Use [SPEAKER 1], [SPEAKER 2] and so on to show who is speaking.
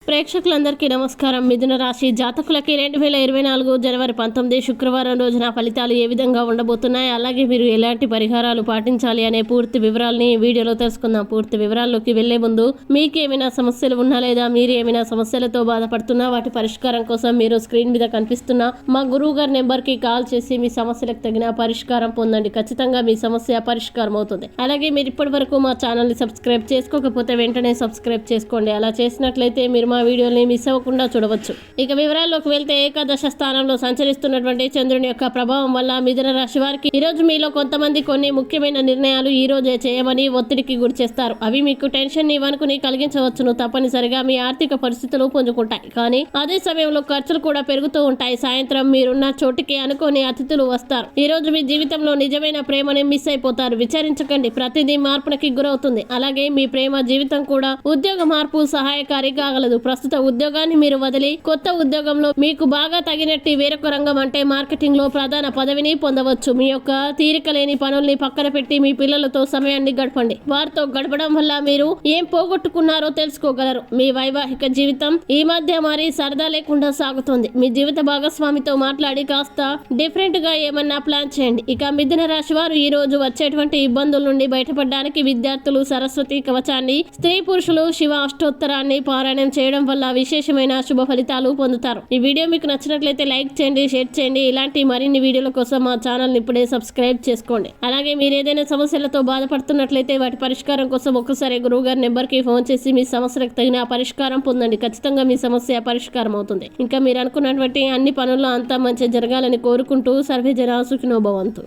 [SPEAKER 1] ప్రేక్షకులందరికీ నమస్కారం. మిథున రాశి జాతకులకి 2024 జనవరి 19 శుక్రవారం రోజున ఫలితాలు ఏ విధంగా ఉండబోతున్నాయి, అలాగే మీరు ఎలాంటి పరిహారాలు పాటించాలి అనే పూర్తి వివరాలని ఈ వీడియోలో తెలుసుకుందాం. పూర్తి వివరాల్లోకి వెళ్లే ముందు మీకు ఏమైనా సమస్యలు ఉన్నా లేదా మీరు ఏమైనా సమస్యలతో బాధపడుతున్నా వాటి పరిష్కారం కోసం మీరు స్క్రీన్ మీద కనిపిస్తున్న మా గురువు గారి నెంబర్కి కాల్ చేసి మీ సమస్యలకు తగిన పరిష్కారం పొందండి. ఖచ్చితంగా మీ సమస్య పరిష్కారం అవుతుంది. అలాగే మీరు ఇప్పటి వరకు మా ఛానల్ని సబ్స్క్రైబ్ చేసుకోకపోతే వెంటనే సబ్స్క్రైబ్ చేసుకోండి. అలా చేసినట్లయితే మీరు మా వీడియోని మిస్ అవ్వకుండా చూడవచ్చు. ఇక వివరాల్లోకి వెళ్తే ఏకాదశ స్థానంలో సంచరిస్తున్నటువంటి చంద్రుని యొక్క ప్రభావం వల్ల మిథున రాశి వారికి ఈ రోజు మీలో కొంతమంది కొన్ని ముఖ్యమైన నిర్ణయాలు ఈ రోజే చేయమని ఒత్తిడికి గురి చేస్తారు. అవి మీకు టెన్షన్ ని వణుకుని కలిగించవచ్చును. తప్పనిసరిగా మీ ఆర్థిక పరిస్థితులు పుంజుకుంటాయి, కానీ అదే సమయంలో ఖర్చులు కూడా పెరుగుతూ ఉంటాయి. సాయంత్రం మీరున్న చోటికి అనుకోని అతిథులు వస్తారు. ఈ రోజు మీ జీవితంలో నిజమైన ప్రేమని మిస్ అయిపోతారు. విచారించకండి, ప్రతిదీ మార్పునికి గురవుతుంది. అలాగే మీ ప్రేమ జీవితం కూడా ఉద్యోగ మార్పు సహాయకారి కాగలదు. ప్రస్తుత ఉద్యోగాన్ని మీరు వదిలి కొత్త ఉద్యోగంలో మీకు బాగా తగినట్టు వేరొక రంగం అంటే మార్కెటింగ్ లో ప్రధాన పదవిని పొందవచ్చు. మీ యొక్క తీరిక లేని పనుల్ని పక్కన పెట్టి మీ పిల్లలతో సమయాన్ని గడపండి. వారితో గడపడం వల్ల మీరు ఏం పోగొట్టుకున్నారో తెలుసుకోగలరు. మీ వైవాహిక జీవితం ఈ మధ్య మరి సరదా లేకుండా సాగుతుంది. మీ జీవిత భాగస్వామితో మాట్లాడి కాస్త డిఫరెంట్ గా ఏమన్నా ప్లాన్ చేయండి. ఇక మిథున రాశి వారు ఈ రోజు వచ్చేటువంటి ఇబ్బందుల నుండి బయటపడడానికి విద్యార్థులు సరస్వతి కవచాన్ని, స్త్రీ పురుషులు శివ అష్టోత్తరాన్ని పారాయణం చేయడం వల్ల విశేషమైన శుభ ఫలితాలు పొందుతారు. ఈ వీడియో మీకు నచ్చినట్లయితే లైక్ చేయండి, షేర్ చేయండి. ఇలాంటి మరిన్ని వీడియోల కోసం మా ఛానల్ ని ఇప్పుడే సబ్స్క్రైబ్ చేసుకోండి. అలాగే మీరు ఏదైనా సమస్యలతో బాధపడుతున్నట్లయితే వాటి పరిష్కారం కోసం ఒక్కసారి గురువు గారి నెంబర్ కి ఫోన్ చేసి మీ సమస్యలకు తగిన పరిష్కారం పొందండి. ఖచ్చితంగా మీ సమస్య పరిష్కారం అవుతుంది. ఇంకా మీరు అనుకున్నటువంటి అన్ని పనుల్లో అంతా మంచి జరగాలని కోరుకుంటూ సర్వే జన సుఖినో భవంతు.